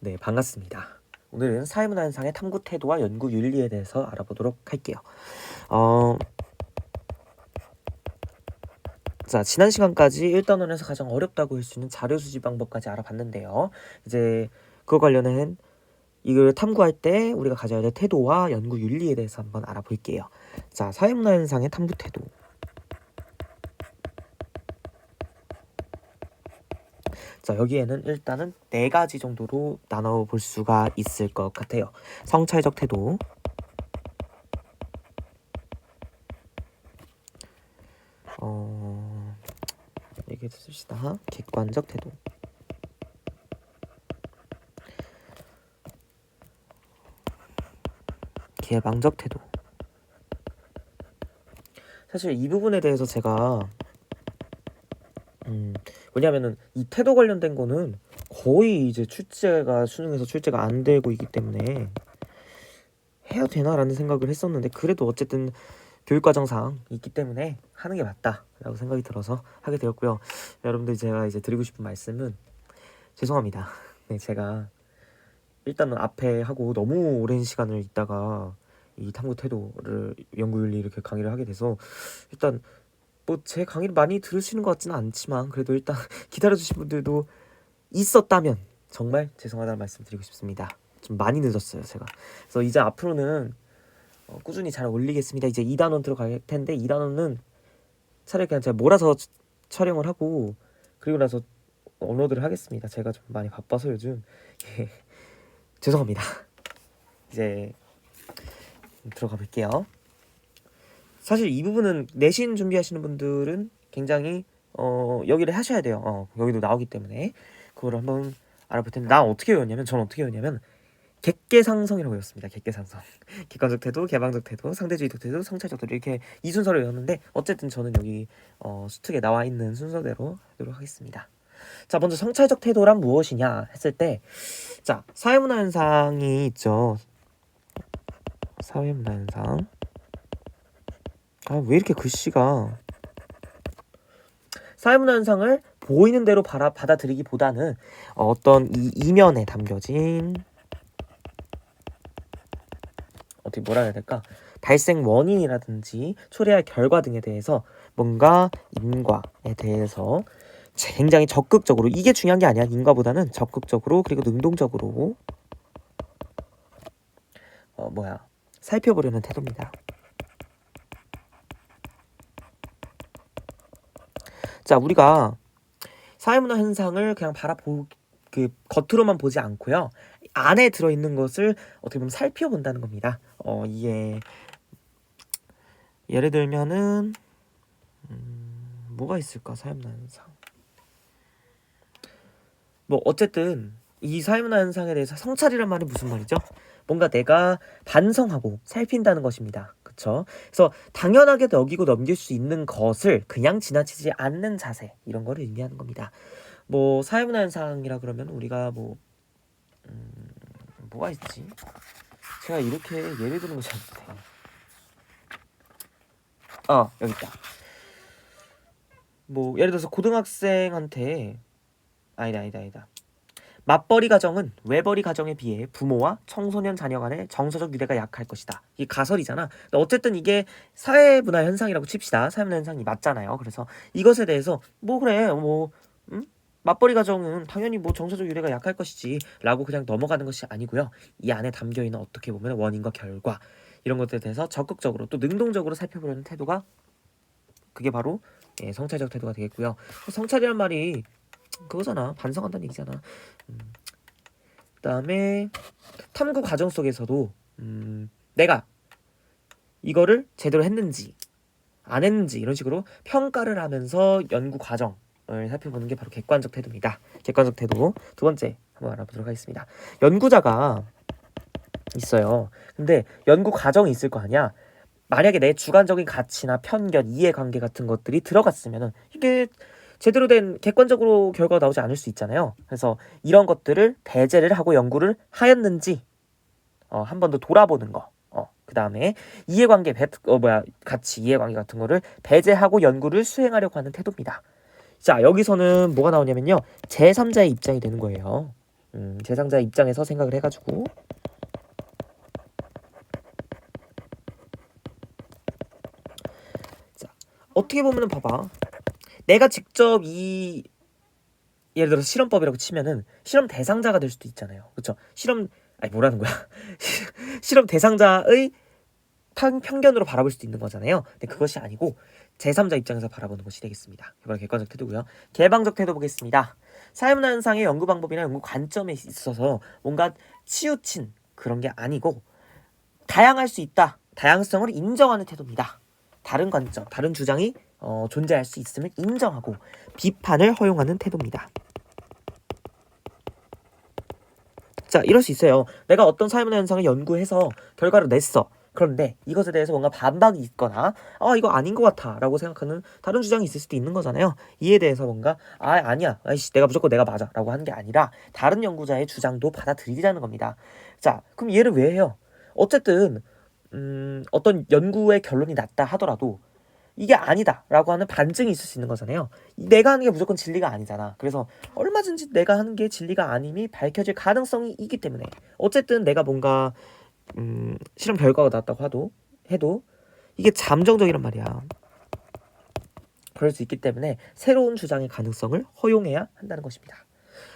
네, 반갑습니다. 오늘은 사회문화현상의 탐구 태도와 연구 윤리에 대해서 알아보도록 할게요. 자, 지난 시간까지 1단원에서 가장 어렵다고 할 수 있는 자료 수집 방법까지 알아봤는데요. 이제 그거 관련한 이걸 탐구할 때 우리가 가져야 될 태도와 연구 윤리에 대해서 한번 알아볼게요. 자, 사회문화현상의 탐구 태도. 자, 여기에는 일단은 4가지 정도로 나눠볼 수가 있을 것 같아요. 성찰적 태도, 얘기해 줍시다. 객관적 태도, 개방적 태도. 사실 이 부분에 대해서 제가 왜냐면은 이 태도 관련된 거는 거의 이제 수능에서 출제가 안 되고 있기 때문에 해야 되나라는 생각을 했었는데, 그래도 어쨌든 교육과정상 있기 때문에 하는 게 맞다라고 생각이 들어서 하게 되었고요. 여러분들, 제가 이제 드리고 싶은 말씀은, 죄송합니다. 네, 제가 일단은 앞에 하고 너무 오랜 시간을 있다가 이 탐구 태도를 연구윤리 이렇게 강의를 하게 돼서, 일단 뭐 제 강의를 많이 들으시는 것 같지는 않지만 그래도 일단 기다려주신 분들도 있었다면 정말 죄송하다는 말씀 드리고 싶습니다. 좀 많이 늦었어요, 제가. 그래서 이제 앞으로는 꾸준히 잘 올리겠습니다. 이제 2단원 들어갈 텐데, 2단원은 차라리 그냥 제가 몰아서 촬영을 하고 그리고 나서 업로드를 하겠습니다. 제가 좀 많이 바빠서 요즘. 예. 죄송합니다. 이제 들어가 볼게요. 사실 이 부분은 내신 준비하시는 분들은 굉장히 여기를 하셔야 돼요. 여기도 나오기 때문에 그거를 한번 알아볼 텐데, 저는 어떻게 외웠냐면 객계상성이라고 외웠습니다. 객계상성. 객관적 태도, 개방적 태도, 상대주의적 태도, 성찰적 태도, 이렇게 이 순서로 외웠는데, 어쨌든 저는 여기 수특에 나와 있는 순서대로 하도록 하겠습니다. 자, 먼저 성찰적 태도란 무엇이냐 했을 때, 자, 사회문화현상이 있죠. 사회문화현상. 왜 이렇게 글씨가, 사회문화현상을 보이는 대로 받아들이기보다는 어떤 이 이면에 담겨진, 어떻게 뭐라 해야 될까, 발생 원인이라든지 초래할 결과 등에 대해서 뭔가 인과에 대해서 굉장히 적극적으로, 이게 중요한 게 아니야, 인과보다는 적극적으로 그리고 능동적으로 살펴보려는 태도입니다. 자, 우리가 사회문화 현상을 그냥 겉으로만 보지 않고요, 안에 들어있는 것을 어떻게 보면 살펴본다는 겁니다. 이게 예를 들면은 뭐가 있을까? 사회문화 현상. 뭐 어쨌든 이 사회문화 현상에 대해서 성찰이란 말이 무슨 말이죠? 뭔가 내가 반성하고 살핀다는 것입니다. 그쵸? 그래서 당연하게 여기고 넘길 수 있는 것을 그냥 지나치지 않는 자세, 이런 거를 의미하는 겁니다. 뭐 사회문화 현상이라 그러면 우리가 뭐가 있지? 제가 이렇게 예를 드는 거 잘 못해요. 여기 있다. 뭐 예를 들어서 고등학생한테, 아니다. 맞벌이 가정은 외벌이 가정에 비해 부모와 청소년 자녀 간의 정서적 유대가 약할 것이다. 이게 가설이잖아. 근데 어쨌든 이게 사회문화 현상이라고 칩시다. 사회문화 현상이 맞잖아요. 그래서 이것에 대해서 맞벌이 가정은 당연히 정서적 유대가 약할 것이지 라고 그냥 넘어가는 것이 아니고요. 이 안에 담겨있는 어떻게 보면 원인과 결과, 이런 것들에 대해서 적극적으로 또 능동적으로 살펴보려는 태도가, 그게 바로 성찰적 태도가 되겠고요. 성찰이란 말이 그거잖아. 반성한다는 얘기잖아. 그다음에 탐구 과정 속에서도 내가 이거를 제대로 했는지 안 했는지, 이런 식으로 평가를 하면서 연구 과정을 살펴보는 게 바로 객관적 태도입니다. 객관적 태도 두 번째 한번 알아보도록 하겠습니다. 연구자가 있어요. 근데 연구 과정이 있을 거 아니야. 만약에 내 주관적인 가치나 편견, 이해관계 같은 것들이 들어갔으면 이게 제대로 된 객관적으로 결과가 나오지 않을 수 있잖아요. 그래서 이런 것들을 배제를 하고 연구를 하였는지 한 번 더 돌아보는 거. 그 다음에 이해관계, 가치, 이해관계 같은 거를 배제하고 연구를 수행하려고 하는 태도입니다. 자, 여기서는 뭐가 나오냐면요, 제3자의 입장이 되는 거예요. 제3자 입장에서 생각을 해가지고. 자, 어떻게 보면은 봐봐. 내가 직접 예를 들어서 실험법이라고 치면은 실험 대상자가 될 수도 있잖아요. 그렇죠? 뭐라는 거야? 실험 대상자의 편견으로 바라볼 수도 있는 거잖아요. 근데 그것이 아니고 제3자 입장에서 바라보는 것이 되겠습니다. 이번 객관적 태도고요. 개방적 태도 보겠습니다. 사회문화 현상의 연구 방법이나 연구 관점에 있어서 뭔가 치우친 그런 게 아니고 다양할 수 있다. 다양성을 인정하는 태도입니다. 다른 관점, 다른 주장이 존재할 수 있음을 인정하고 비판을 허용하는 태도입니다. 자, 이럴 수 있어요. 내가 어떤 사회문화 현상을 연구해서 결과를 냈어. 그런데 이것에 대해서 뭔가 반박이 있거나 이거 아닌 것 같아 라고 생각하는 다른 주장이 있을 수도 있는 거잖아요. 이에 대해서 뭔가 아니야 내가 맞아 라고 하는 게 아니라 다른 연구자의 주장도 받아들이자는 겁니다. 자, 그럼 얘를 왜 해요? 어쨌든 어떤 연구의 결론이 났다 하더라도 이게 아니다 라고 하는 반증이 있을 수 있는 거잖아요. 내가 하는 게 무조건 진리가 아니잖아. 그래서 얼마든지 내가 하는 게 진리가 아님이 밝혀질 가능성이 있기 때문에 어쨌든 내가 뭔가 실험 결과가 나왔다고 해도 이게 잠정적이란 말이야. 그럴 수 있기 때문에 새로운 주장의 가능성을 허용해야 한다는 것입니다.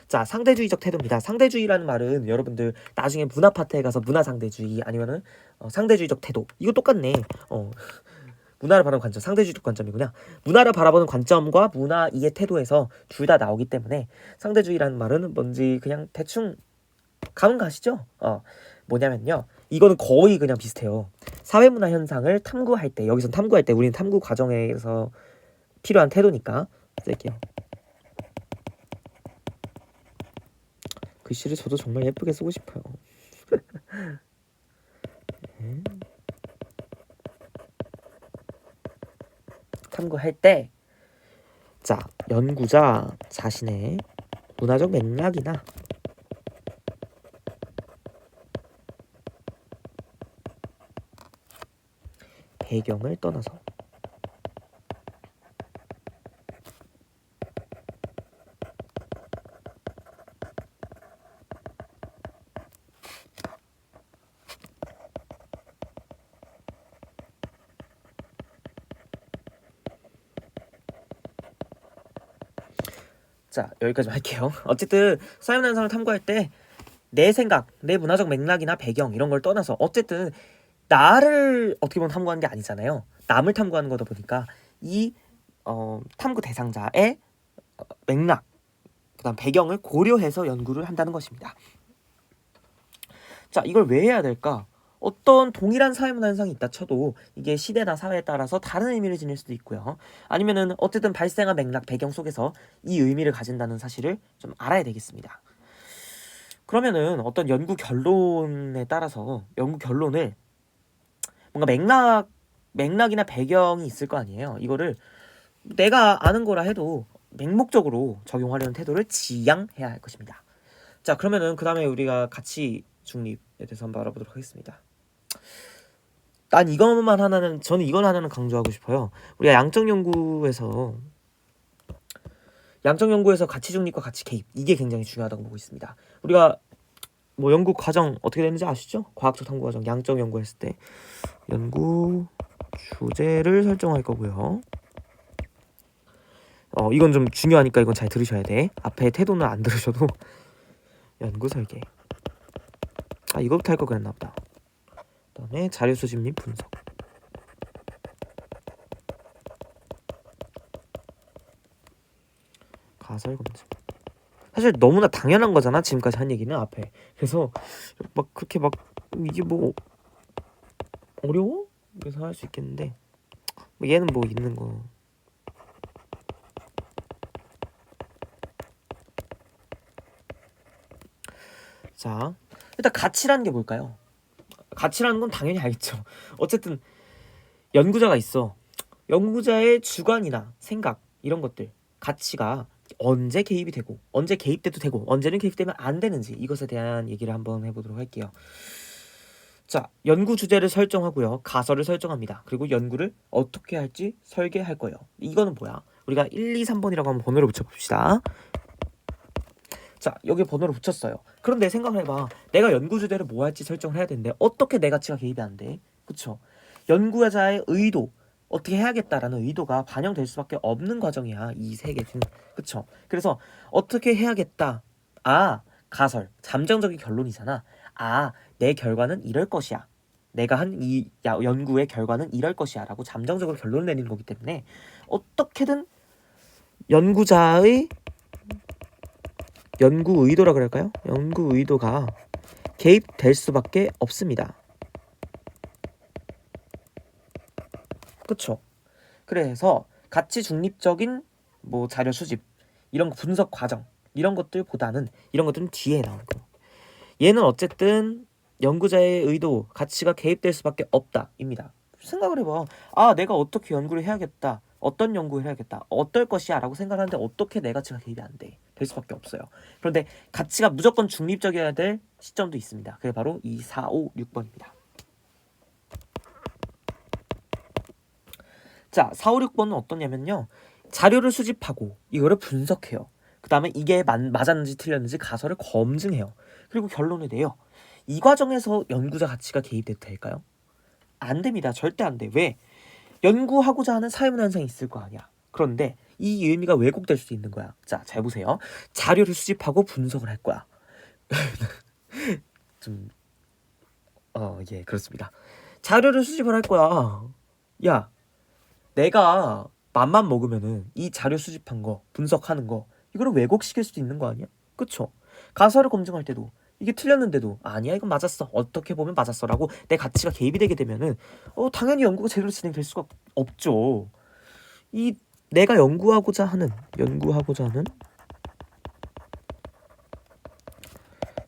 자, 상대주의적 태도입니다. 상대주의라는 말은 여러분들 나중에 문화 파트에 가서 문화상대주의 아니면은 상대주의적 태도 이거 똑같네. 문화를 바라보는 관점, 상대주의적 관점이구나. 문화를 바라보는 관점과 문화 이해 태도에서 둘 다 나오기 때문에 상대주의라는 말은 뭔지 그냥 대충 감은 가시죠? 뭐냐면요. 이거는 거의 그냥 비슷해요. 사회문화 현상을 탐구할 때, 여기선 탐구할 때 우리는 탐구 과정에서 필요한 태도니까 쓸게요. 글씨를 저도 정말 예쁘게 쓰고 싶어요. 탐구할 때, 자, 연구자 자신의 문화적 맥락이나 배경을 떠나서 자, 여기까지만 할게요. 어쨌든 사회문화 현상을 탐구할 때 내 생각, 내 문화적 맥락이나 배경 이런 걸 떠나서 어쨌든 나를 어떻게 보면 탐구하는 게 아니잖아요. 남을 탐구하는 거다 보니까 이 탐구 대상자의 맥락, 그다음 배경을 고려해서 연구를 한다는 것입니다. 자, 이걸 왜 해야 될까? 어떤 동일한 사회문화 현상이 있다 쳐도 이게 시대나 사회에 따라서 다른 의미를 지닐 수도 있고요. 아니면은 어쨌든 발생한 맥락, 배경 속에서 이 의미를 가진다는 사실을 좀 알아야 되겠습니다. 그러면은 어떤 연구 결론에 따라서 연구 결론을 뭔가 맥락이나 배경이 있을 거 아니에요. 이거를 내가 아는 거라 해도 맹목적으로 적용하려는 태도를 지양해야 할 것입니다. 자, 그러면은 그 다음에 우리가 가치 중립에 대해서 한번 알아보도록 하겠습니다. 저는 이건 하나는 강조하고 싶어요. 우리가 양적 연구에서 가치 중립과 가치 개입 이게 굉장히 중요하다고 보고 있습니다. 우리가 뭐 연구 과정 어떻게 되는지 아시죠? 과학적 탐구 과정 양적 연구했을 때 연구 주제를 설정할 거고요. 이건 좀 중요하니까 이건 잘 들으셔야 돼. 앞에 태도는 안 들으셔도 연구 설계. 이거부터 할 거 그랬나 보다. 그다음에 자료 수집 및 분석. 가설 검증. 사실 너무나 당연한 거잖아. 지금까지 한 얘기는 앞에. 그래서 막 그렇게 막 이게 뭐 어려워? 그래서 할 수 있겠는데 얘는 뭐 있는 거. 자, 일단 가치라는 게 뭘까요? 가치라는 건 당연히 알겠죠. 어쨌든 연구자가 있어. 연구자의 주관이나 생각 이런 것들 가치가 언제 개입이 되고 언제 개입돼도 되고 언제는 개입되면 안 되는지 이것에 대한 얘기를 한번 해보도록 할게요. 자, 연구 주제를 설정하고요. 가설을 설정합니다. 그리고 연구를 어떻게 할지 설계할 거예요. 이거는 뭐야? 우리가 1, 2, 3번이라고 한번 번호를 붙여봅시다. 자, 여기 번호를 붙였어요. 그런데 생각을 해봐. 내가 연구 주제를 뭐 할지 설정을 해야 되는데 어떻게 내 가치가 개입이 안 돼? 그쵸? 연구자의 의도, 어떻게 해야겠다라는 의도가 반영될 수밖에 없는 과정이야. 이 세 개는. 그쵸? 그래서 어떻게 해야겠다. 아, 가설, 잠정적인 결론이잖아. 아, 내 결과는 이럴 것이야. 내가 한 이 연구의 결과는 이럴 것이야 라고 잠정적으로 결론을 내리는 거기 때문에 어떻게든 연구자의 연구 의도라 그럴까요? 연구 의도가 개입될 수밖에 없습니다. 그쵸? 그래서 가치 중립적인 뭐 자료 수집, 이런 거 분석 과정, 이런 것들보다는 이런 것들은 뒤에 나오는 거. 얘는 어쨌든 연구자의 의도, 가치가 개입될 수밖에 없다입니다. 생각을 해봐. 아, 내가 어떻게 연구를 해야겠다. 어떤 연구를 해야겠다. 어떨 것이야 라고 생각하는데 어떻게 내 가치가 개입이 안 돼? 될 수밖에 없어요. 그런데 가치가 무조건 중립적이어야 될 시점도 있습니다. 그게 바로 2, 4, 5, 6번입니다. 자, 4, 5, 6번은 어떠냐면요. 자료를 수집하고 이거를 분석해요. 그 다음에 이게 맞았는지 틀렸는지 가설을 검증해요. 그리고 결론을 내요. 이 과정에서 연구자 가치가 개입돼도 될까요? 안 됩니다. 절대 안 돼. 왜? 연구하고자 하는 사회문화 현상이 있을 거 아니야. 그런데 이 의미가 왜곡될 수 있는 거야. 자, 잘 보세요. 자료를 수집하고 분석을 할 거야. 예, 그렇습니다. 자료를 수집을 할 거야. 야, 내가 맘만 먹으면은 이 자료 수집한 거, 분석하는 거, 이거를 왜곡시킬 수도 있는 거 아니야? 그쵸? 가설을 검증할 때도 이게 틀렸는데도 아니야, 이건 맞았어. 어떻게 보면 맞았어라고 내 가치가 개입이 되게 되면은 당연히 연구가 제대로 진행될 수가 없죠. 이 내가 연구하고자 하는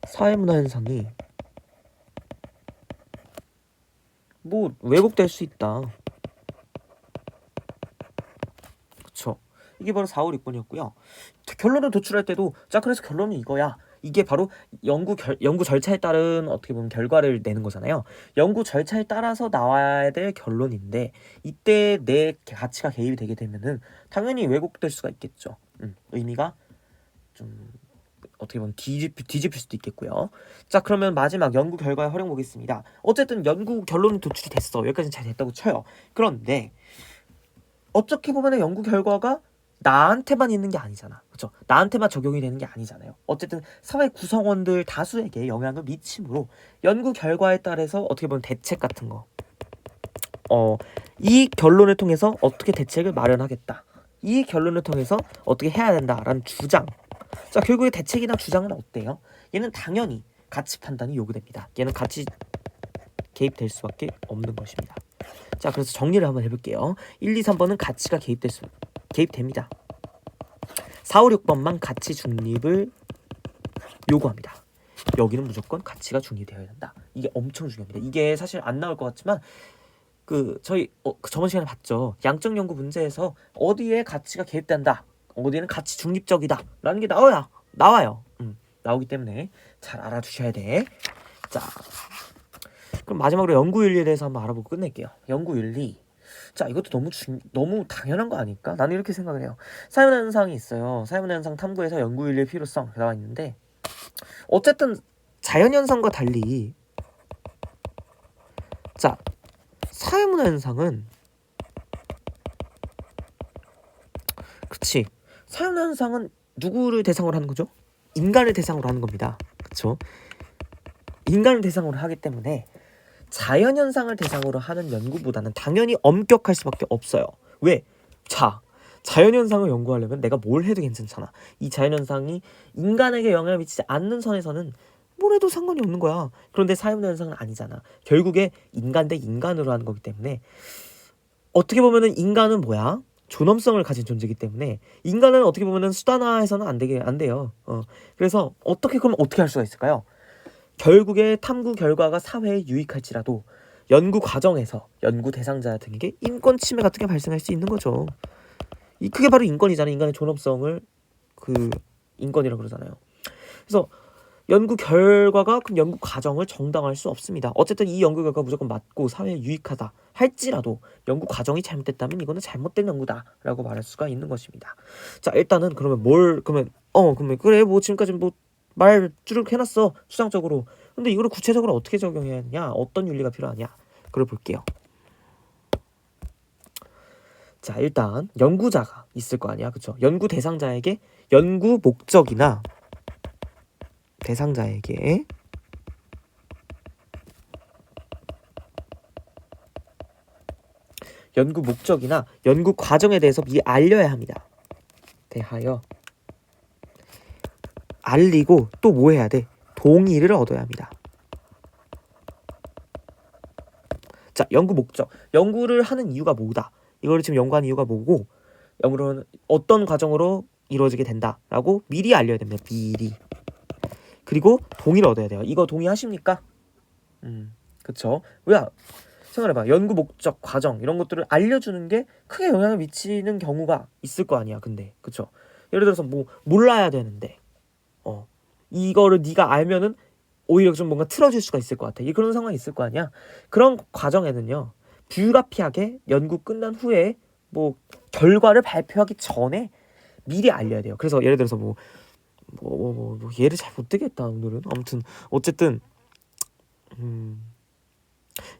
사회문화 현상이 뭐 왜곡될 수 있다. 그쵸? 이게 바로 4, 5, 6번이었고요. 결론을 도출할 때도 자, 그래서 결론은 이거야. 이게 바로 연구 절차에 따른 어떻게 보면 결과를 내는 거잖아요. 연구 절차에 따라서 나와야 될 결론인데 이때 내 가치가 개입이 되게 되면은 당연히 왜곡될 수가 있겠죠. 의미가 좀 어떻게 보면 뒤집힐 수도 있겠고요. 자, 그러면 마지막 연구 결과의 활용 보겠습니다. 어쨌든 연구 결론이 도출이 됐어. 여기까지는 잘 됐다고 쳐요. 그런데 어떻게 보면 연구 결과가 나한테만 있는 게 아니잖아. 그렇죠? 나한테만 적용이 되는 게 아니잖아요. 어쨌든 사회 구성원들 다수에게 영향을 미치므로 연구 결과에 따라서 어떻게 보면 대책 같은 거 이 결론을 통해서 어떻게 대책을 마련하겠다. 이 결론을 통해서 어떻게 해야 된다라는 주장. 자, 결국에 대책이나 주장은 어때요? 얘는 당연히 가치 판단이 요구됩니다. 얘는 가치 개입될 수밖에 없는 것입니다. 자, 그래서 정리를 한번 해볼게요. 1, 2, 3번은 가치가 개입됩니다. 4, 5, 6번만 가치 중립을 요구합니다. 여기는 무조건 가치가 중립되어야 된다. 이게 엄청 중요합니다. 이게 사실 안 나올 것 같지만 저희 저번 시간에 봤죠. 양적 연구 문제에서 어디에 가치가 개입된다, 어디에는 가치 중립적이다 라는 게 나와요. 나오기 때문에 잘 알아두셔야 돼. 자, 그럼 마지막으로 연구윤리에 대해서 한번 알아보고 끝낼게요. 연구윤리. 자, 이것도 너무 당연한 거 아닐까? 나는 이렇게 생각을 해요. 사회문화 현상이 있어요. 사회문화 현상 탐구에서 연구윤리의 필요성 나와 있는데 어쨌든 자연현상과 달리 자, 사회문화 현상은 그치, 사회문화 현상은 누구를 대상으로 하는 거죠? 인간을 대상으로 하는 겁니다. 그쵸? 인간을 대상으로 하기 때문에 자연현상을 대상으로 하는 연구보다는 당연히 엄격할 수밖에 없어요. 왜? 자, 자연현상을 연구하려면 내가 뭘 해도 괜찮잖아. 이 자연현상이 인간에게 영향을 미치지 않는 선에서는 뭘 해도 상관이 없는 거야. 그런데 사회문화현상은 아니잖아. 결국에 인간 대 인간으로 하는 거기 때문에 어떻게 보면은 인간은 뭐야? 존엄성을 가진 존재이기 때문에 인간은 어떻게 보면은 수단화해서는 안 돼요. 그래서 그럼 어떻게 할 수가 있을까요? 결국에 탐구 결과가 사회에 유익할지라도 연구 과정에서 연구 대상자 등에게 인권 침해 같은 게 발생할 수 있는 거죠. 그게 바로 인권이잖아요. 인간의 존엄성을 인권이라고 그러잖아요. 그래서 연구 결과가 그럼 연구 과정을 정당화할 수 없습니다. 어쨌든 이 연구 결과가 무조건 맞고 사회에 유익하다 할지라도 연구 과정이 잘못됐다면 이거는 잘못된 연구다라고 말할 수가 있는 것입니다. 자, 일단은 그러면 그래 뭐 지금까지 뭐 말 쭉 해놨어 추상적으로. 근데 이거를 구체적으로 어떻게 적용해야 하느냐, 어떤 윤리가 필요하냐, 그걸 볼게요. 자, 일단 연구자가 있을 거 아니야, 그쵸? 연구 대상자에게 연구 목적이나 대상자에게 연구 목적이나 연구 과정에 대해서 미리 알려야 합니다. 대하여 알리고 또 뭐 해야 돼? 동의를 얻어야 합니다. 자, 연구 목적. 연구를 하는 이유가 뭐다? 이걸 지금 연구하는 이유가 뭐고, 연구는 어떤 과정으로 이루어지게 된다라고 미리 알려야 됩니다. 미리. 그리고 동의를 얻어야 돼요. 이거 동의하십니까? 그쵸? 왜? 생각해봐. 연구 목적, 과정 이런 것들을 알려주는 게 크게 영향을 미치는 경우가 있을 거 아니야. 근데 그쵸? 예를 들어서 뭐 몰라야 되는데 이거를 네가 알면은 오히려 좀 뭔가 틀어질 수가 있을 것 같아. 그런 상황이 있을 거 아니야. 그런 과정에는요, 불가피하게 연구 끝난 후에 뭐 결과를 발표하기 전에 미리 알려야 돼요. 그래서 예를 들어서 뭐 예를 잘 못 들겠다 오늘은. 아무튼 어쨌든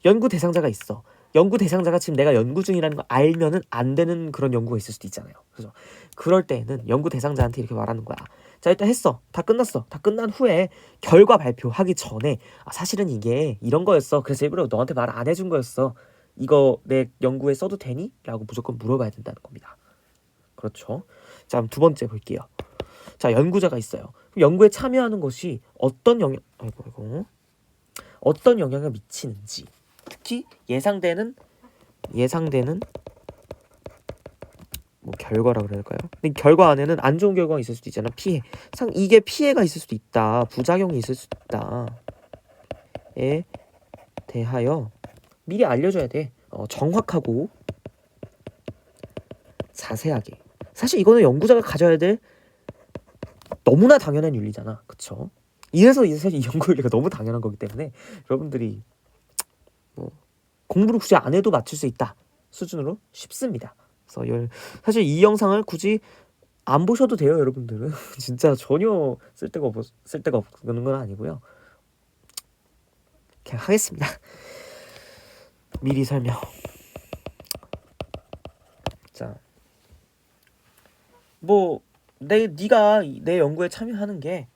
연구 대상자가 있어. 연구 대상자가 지금 내가 연구 중이라는 거 알면은 안 되는 그런 연구가 있을 수도 있잖아요. 그래서 그럴 때에는 연구 대상자한테 이렇게 말하는 거야. 자, 일단 했어. 다 끝났어. 다 끝난 후에 결과 발표하기 전에 사실은 이게 이런 거였어. 그래서 일부러 너한테 말 안 해준 거였어. 이거 내 연구에 써도 되니? 라고 무조건 물어봐야 된다는 겁니다. 그렇죠. 자, 그럼 두 번째 볼게요. 자, 연구자가 있어요. 연구에 참여하는 것이 어떤 어떤 영향을 미치는지, 특히 예상되는 뭐 결과라고 그래야 할까요? 근데 결과 안에는 안 좋은 결과가 있을 수도 있잖아. 이게 피해가 있을 수도 있다. 부작용이 있을 수도 있다에 대하여 미리 알려줘야 돼. 정확하고 자세하게. 사실 이거는 연구자가 가져야 될 너무나 당연한 윤리잖아. 그쵸? 이래서 사실 이 연구 윤리가 너무 당연한 거기 때문에 여러분들이 뭐 공부를 굳이 안 해도 맞출 수 있다 수준으로 쉽습니다. 그래서 사실 이 영상을 굳이 안 보셔도 돼요, 여러분들은. 진짜 전혀 쓸데가 없는 건 아니고요. 그냥 하겠습니다. 미리 설명. 자, 뭐 네가 내 연구에 참여하는 게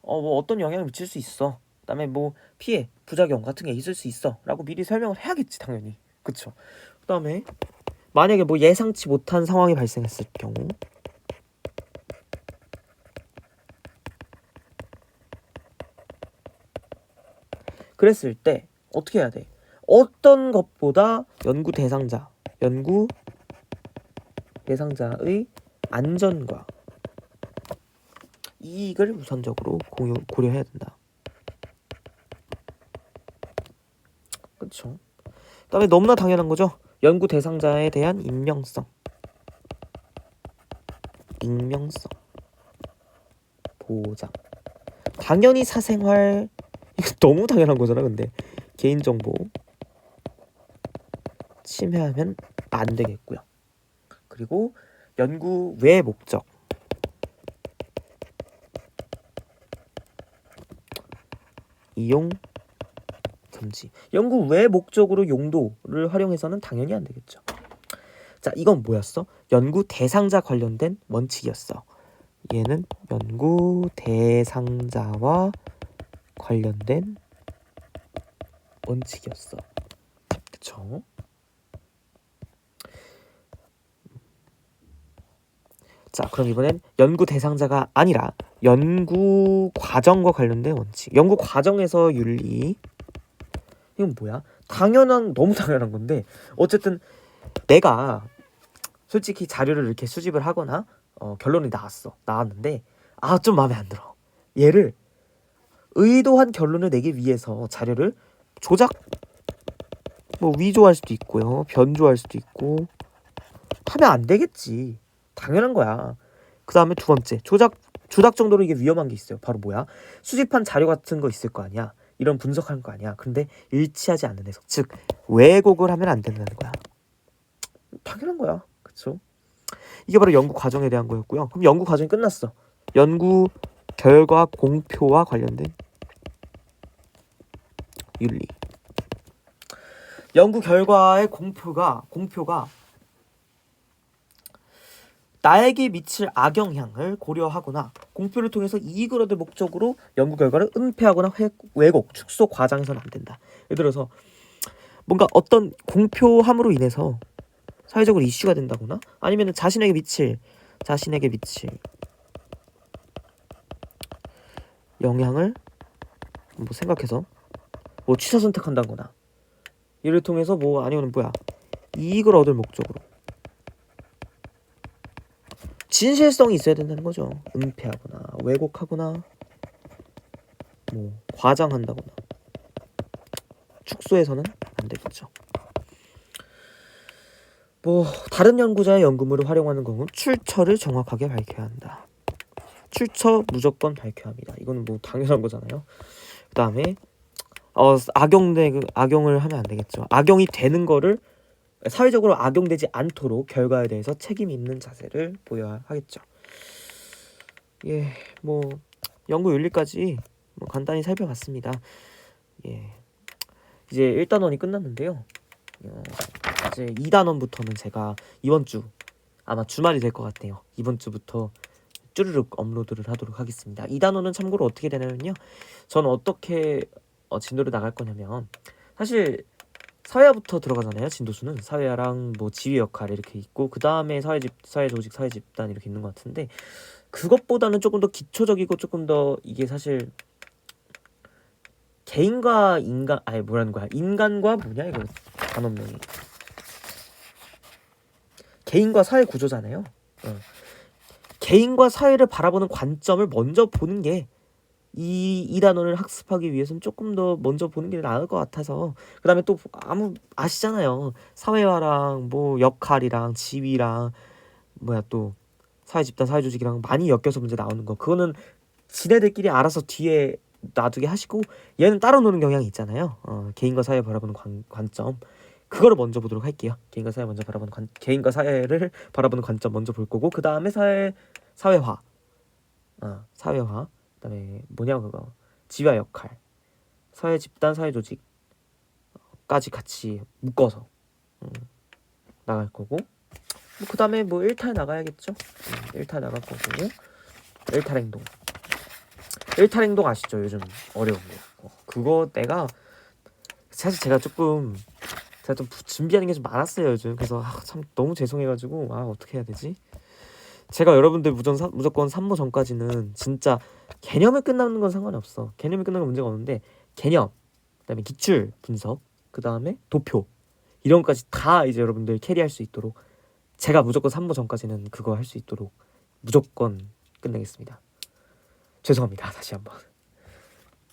뭐 어떤 영향을 미칠 수 있어. 그다음에 뭐 피해, 부작용 같은 게 있을 수 있어라고 미리 설명을 해야겠지, 당연히. 그쵸? 그다음에 만약에 뭐 예상치 못한 상황이 발생했을 경우, 그랬을 때 어떻게 해야 돼? 어떤 것보다 연구 대상자의 안전과 이익을 우선적으로 고려해야 된다. 그렇죠? 그다음에 너무나 당연한 거죠. 연구 대상자에 대한 익명성 보장. 당연히 사생활, 이거 너무 당연한 거잖아. 근데 개인정보 침해하면 안 되겠고요. 그리고 연구 외 목적, 이용 금지. 연구 외 목적으로 용도를 활용해서는 당연히 안 되겠죠. 자, 이건 뭐였어? 연구 대상자 관련된 원칙이었어. 얘는 연구 대상자와 관련된 원칙이었어. 그쵸? 자, 그럼 이번엔 연구 대상자가 아니라 연구 과정과 관련된 원칙. 연구 과정에서 윤리. 이건 뭐야? 너무 당연한 건데, 어쨌든 내가 솔직히 자료를 이렇게 수집을 하거나 결론이 나왔는데 좀 마음에 안 들어. 얘를 의도한 결론을 내기 위해서 자료를 위조할 수도 있고요, 변조할 수도 있고 하면 안 되겠지. 당연한 거야. 그 다음에 두 번째, 조작 정도로 이게 위험한 게 있어요. 바로 뭐야? 수집한 자료 같은 거 있을 거 아니야. 이런 분석한 거 아니야. 근데 일치하지 않는 해석, 즉 왜곡을 하면 안 된다는 거야. 당연한 거야. 그쵸? 이게 바로 연구 과정에 대한 거였고요. 그럼 연구 과정이 끝났어. 연구 결과 공표와 관련된 윤리. 연구 결과의 공표가 나에게 미칠 악영향을 고려하거나 공표를 통해서 이익을 얻을 목적으로 연구 결과를 은폐하거나 왜곡, 축소, 과장해서는 안 된다. 예를 들어서 뭔가 어떤 공표함으로 인해서 사회적으로 이슈가 된다거나 아니면 자신에게 미칠 영향을 뭐 생각해서 뭐 취사 선택한다거나 이를 통해서 뭐 아니면 이익을 얻을 목적으로 진실성이 있어야 된다는 거죠. 은폐하거나 왜곡하거나 뭐 과장한다거나 축소해서는 안 되겠죠. 뭐 다른 연구자의 연구물을 활용하는 경우는 출처를 정확하게 밝혀야 한다. 출처 무조건 밝혀야 합니다. 이거는 뭐 당연한 거잖아요. 그다음에 악용을 하면 안 되겠죠. 악용이 되는 거를 사회적으로 악용되지 않도록 결과에 대해서 책임 있는 자세를 보여야 하겠죠. 예, 뭐 연구 윤리까지 뭐 간단히 살펴봤습니다. 예, 이제 1단원이 끝났는데요. 이제 2단원부터는 제가 이번 주 아마 주말이 될 것 같아요. 이번 주부터 쭈르륵 업로드를 하도록 하겠습니다. 2단원은 참고로 어떻게 되냐면요. 저는 어떻게 진도를 나갈 거냐면 사실 사회화부터 들어가잖아요. 진도수는 사회화랑 뭐 지휘 역할 이렇게 있고 그 다음에 사회 조직, 사회 집단 이렇게 있는 것 같은데 그것보다는 조금 더 기초적이고 조금 더 이게 사실 개인과 인간 인간과 이거 단원명이 개인과 사회 구조잖아요. 개인과 사회를 바라보는 관점을 먼저 보는 게 이 단원을 학습하기 위해서는 조금 더 먼저 보는 게 나을 것 같아서 그 다음에 또 아시잖아요. 사회화랑 뭐 역할이랑 지위랑 또 사회 집단 사회 조직이랑 많이 엮여서 문제 나오는 거 그거는 지네들끼리 알아서 뒤에 놔두게 하시고 얘는 따로 노는 경향이 있잖아요. 개인과 사회 바라보는 관점 그거를 먼저 보도록 할게요. 개인과 사회를 바라보는 관점 먼저 볼 거고 그 다음에 사회화 그다음에 그거 지휘와 역할 사회 집단 사회 조직까지 같이 묶어서 나갈 거고 그 다음에 1탈 나가야겠죠. 1탈 나갈 거고 1탈 행동 아시죠? 요즘 어려운 거 그거 사실 제가 좀 준비하는 게 좀 많았어요 요즘. 그래서 참 너무 죄송해가지고 어떻게 해야 되지? 제가 여러분들 무조건 3모 전까지는 진짜 개념을 끝나는 건 상관이 없어. 개념이 끝나는 건 문제가 없는데 개념, 그다음에 기출 분석, 그다음에 도표 이런 것까지 다 이제 여러분들 캐리할 수 있도록 제가 무조건 3모 전까지는 그거 할 수 있도록 무조건 끝내겠습니다. 죄송합니다. 다시 한번.